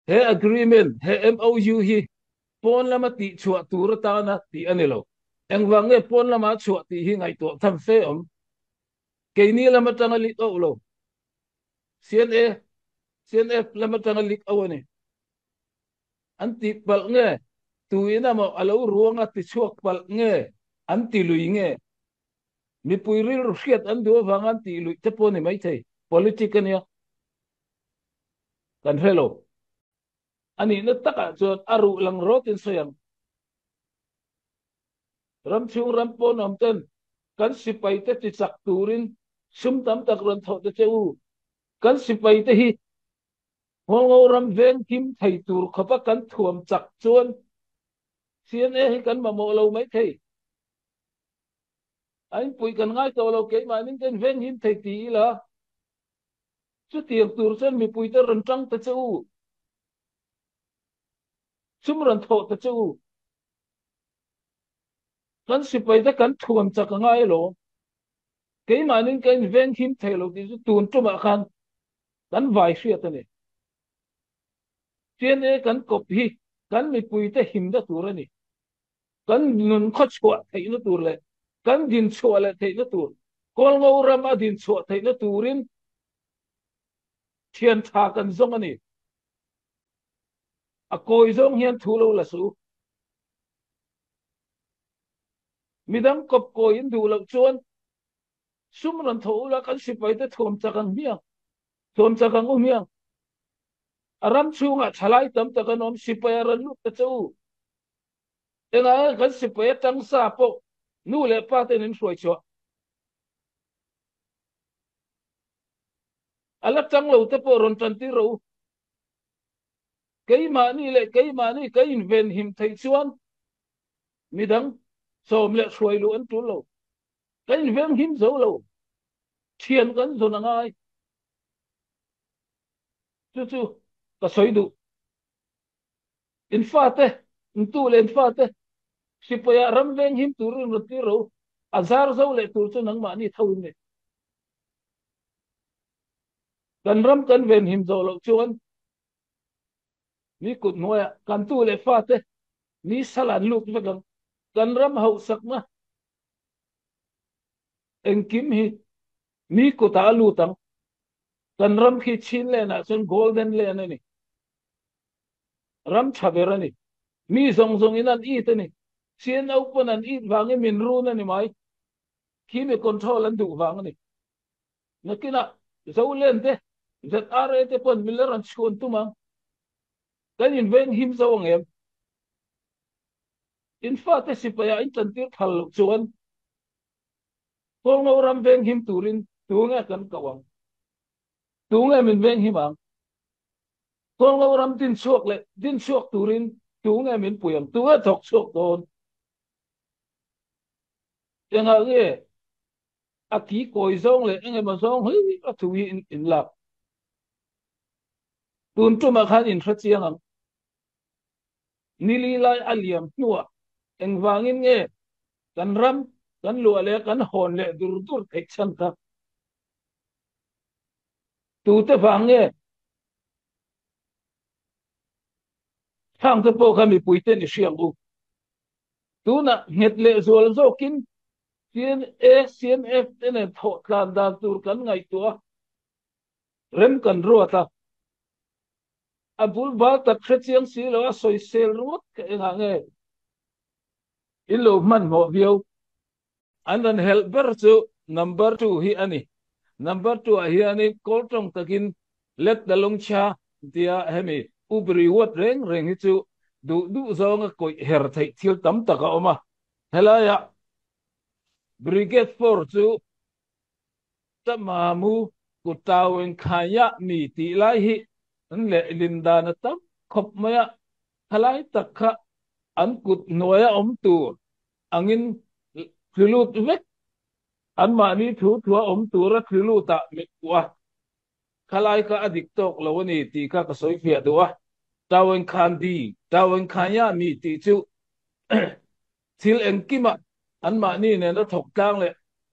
he agreement he MOU hi pon lama ti chua tur ta na ti anilo eng wange pon lama chua ti hi ngai to tham fe om ke ni lama tanga li to lo CNA CNF lama tanga lik awani anti pal nge tu ina mo alo ruanga ti chuak pal nge anti lui nge mi puiri rusiat an do wangan ti lui te poni mai thei politician ya kan hello ani na taka chon aru lang rotin soyang ram chung ram pon om ten kan sipai te ti sak turin sum tam tak ron tho te cheu kan sipai te hi hongo ram veng kim thei tur khopa kan thuam chak chuan CNA hi kan ma mo lo mai thei anh pui kan ngai to lo ke ma ning ten veng him thei ti la chu tiek tur chen mi pui te ron trăng te cheu sum ron tho te cheu kan sipai te kan thuam chak ngai lo ke ma ning kan veng him thei lo ti chu tun tu ma khan kan vai hriat ani CNA kan kop hi kan mi pui te him da tur ani kan nun kho chua thei no tur le kan din chua le thei no tur kol ngau ram a din chua thei no turin thian tha kan zong ani a koi zong hian thu lo la su midang kop koi in du lo chuan sum ron tho la kan sipai te thom chakang miang thom chakang u miang aram chunga thalai tam ta kan om sipai ran lu ta chu enga kan sipai tang sa po nu le pa te nin suai cho ala tang lo te po ron tan ti ro cái mà ni le cái mà ni cái invent him thei chuan midang som le suai lu an tu lo cái invent him zo lo thian kan zo na ngai chu chu ka soi du in fate tu le in fate sipaya ram veng him turun roti ro azar zo le tur chu nang ma ni thawin ne kan ram kan ven him zo lo chuan ni kut noya kan tu le fate ni salan luk vegang kan ram hau sak na eng kim hi ni kuta lu tang kan ram khi chin le na chun golden le na ni ram chavera ni mi zong zong in an i te ni sien open an i wangi min ru na ni mai khi me control an du wang ni nakina zo len te zat are te pon miller an chun tu mang kan in ven him zo ngem in fa te sipaya in tan tir phal chuan ko ngo ram ven him turin tu nga kan kawang tu nga min ven him ang ko ngo ram tin suak turin tu nga min puyam tu nga thok suak don yang age a ki koi zong le enge ma zong hi a tu hi in lap tun tu ma khan in thra chiang ang nili lai aliam nuwa eng wangin nge kan ram kan lua le kan hon le dur dur thek chan ta tu te wang nge thang te po khami puite ni siang u tu na het le zol zo kin CNF te ne tho tlan dan tur kan ngai tua rem kan ruata abul ba ta khrechiang si lo soi sel ruat ke nga nge ilo man mo view andan helper chu number 2 hi ani number 2 hi ani kol tong takin let dalong cha dia hemi ubri wat reng reng hi chu du zong ko her thai thil tam taka oma hela ya brigade 4 chu tamamu ku taweng khaya mi ti lai hi an le linda na tam khop maya halai takha an kut noya om tu angin khilut vek an ma ni thu thua om tu ra khiluta mi wa khalai ka adik tok lawani ti ka soi fia duwa taweng khan di taweng khanya mi ti chu thil en kima an ma ni ne na thok tang le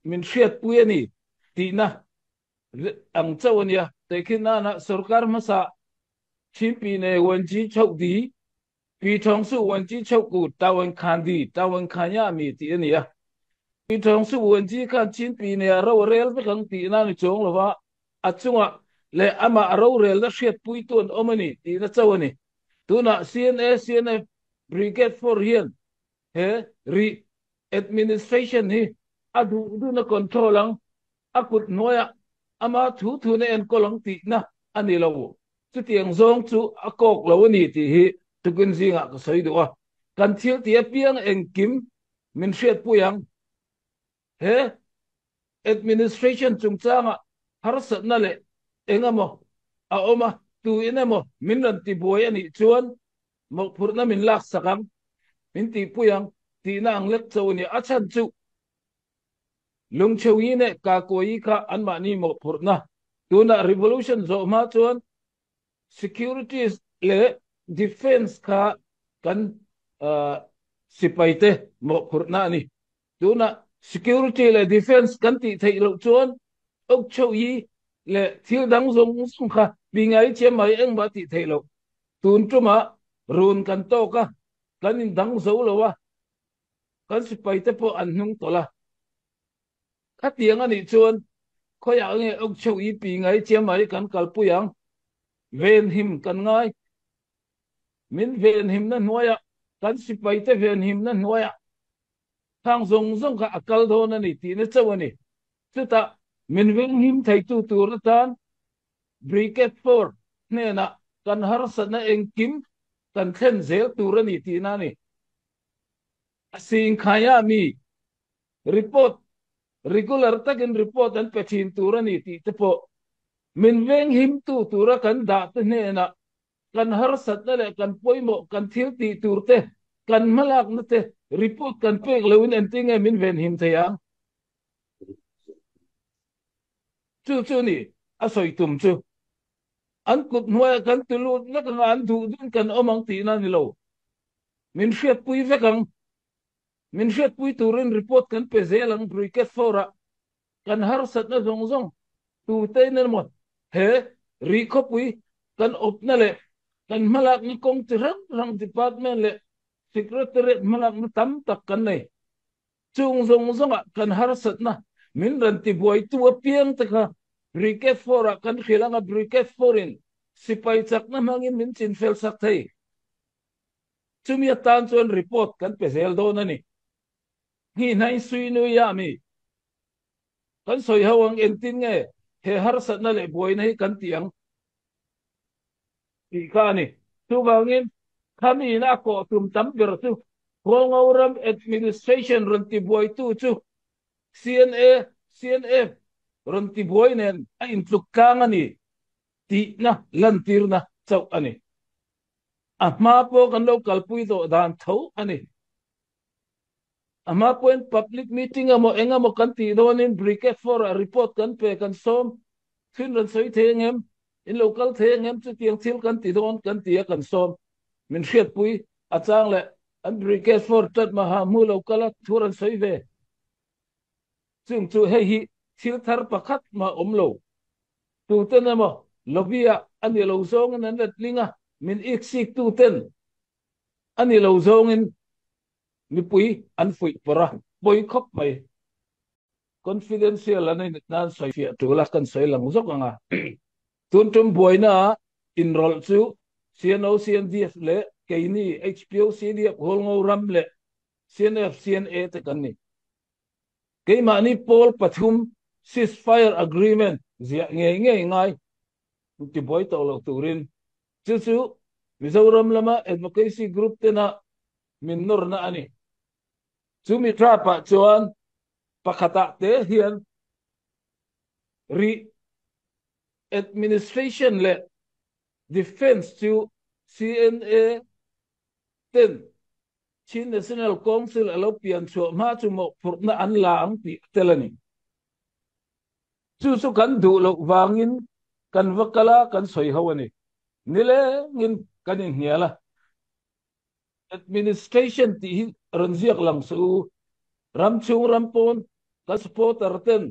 min hriat pui ani ti na ang chawania te khin na na sarkar masa chin pi ne wan chi chau di pi thong su wan chi chau ku tawan khan di tawan khanya mi ti ni ya pi thong su wan chi khan chin pi ne ro rel be kang ti na ni chong lo wa achunga le ama ro rel da shet pui ton omani ti na chawani tuna CNF brigade for hian he re administration hi adu du na control ang akut noya ama thu na en kolang ti na ani lo chu tiang zong chu akok lo ni ti hi tukun zinga ka soi do kan thil ti piang eng kim min shet puyang he administration chung changa har sat na le engamo a oma tu inamo min ran ti boy ani chuan mo phur na min lak sakam min ti puyang ti na ang lek chaw ni achan chu lung chewi ne ka koi kha an ma ni mo phur na tu na revolution zo ma chuan securities le defense kha kan sipaite mo phur na ni tu na security le defense kan ti thei lo chuan ok chewi le thil dang zong sung kha bi ngai che mai eng ba ti thei lo tun tuma run kan to ka kan in dang zo lo wa kan sipaite po an nung to la ka tiang ani chuan khoya nge ok chewi pi ngai che mai kan kalpuyang ven him kan ngai min ven him na noya kan sipaite ven him na noya thang zong zong ka akal do na ni ti na chawani chuta min ven him thai tu tur tan brigade 4 ne na kan har sa na eng kim kan khen zel tur ni ti na ni sing khaya mi report regular takin report an pechin tur ni ti te po min ven him tu tura kan da te ne na kan har sat na le kan poimo kan thil ti turte kan malak na te report kan pek lewin en tinge min ven him te yang chu ni asoi tum chu an kut noya kan tulu na kan an du dun kan omang ti na ni lo min fiat pui ve kang min fiat pui turin report kan pe zelang briket fora kan har sat na zong zong tu te na mo he ri ko pui kan op na le kan malak ni kong tirang rang department le secretary malak na tam tak kan nei chung zong zong kan har sat na min ran ti buai tu piang ta ka briket fora kan khilanga briket forin sipai chak na mangin min chin fel sak thei chumia tan chuan report kan pe zel do na ni hi nai sui nu ya mi kan soi hawang en tin nge he har sat na le buai nei kan tiang ti ka ni tu bangin kami na ko tum tam ber tu Rongoram administration ron ti buai tu chu CNA CNF ron ti buai nen a in tluk kang ani ti na lantir na chau ani ama po kan local pui do dan tho ani ama po en public meeting amo engamo kan ti donin briquet for a report kan pe kan som thin ran soi thengem in local thengem chu tiang thil kan ti don kan ti kan som min hriat pui achang le an briquet for tat ma ha mu local thuran soi ve chung chu he hi thil thar pakhat ma omlo tu ten amo lobia ani lo zong an let linga min iksik tu ten ani lo zong in mi pui an fui pora boy khop mai confidential an nan soi fia tu la kan soi lang zok anga tun tum boy na enroll chu CNO CNDF le keini HPO CDF hol ngo ram le CNF CNA te kan ni ke mani pol pathum ceasefire agreement zia nge ngai ti boy to lo turin chu chu Mizoram lama advocacy group te na min nur na ani chu mi trapa chuan pakata te hian re administration le defense chu CNA 10 Chin National Council alopian chu ma chu mo phurna an lang ti telani chu su kan du lo wangin kan wakala kan soi hawani nile ngin kanin hiala administration ti ranziak lang su ram chung rampon ka supporter ten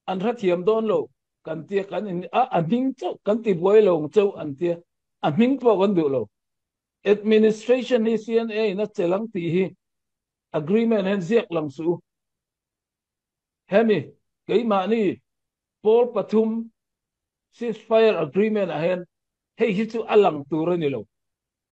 an rathiam don lo kan tia kan in a aming chau kan ti boy lo chau an tia aming po kan du lo administration hi CNA na chelang ti hi agreement hen ziak lang su hemi cái mà ni Paul Pathum ceasefire agreement ahen hei hi chu alang tur ni lo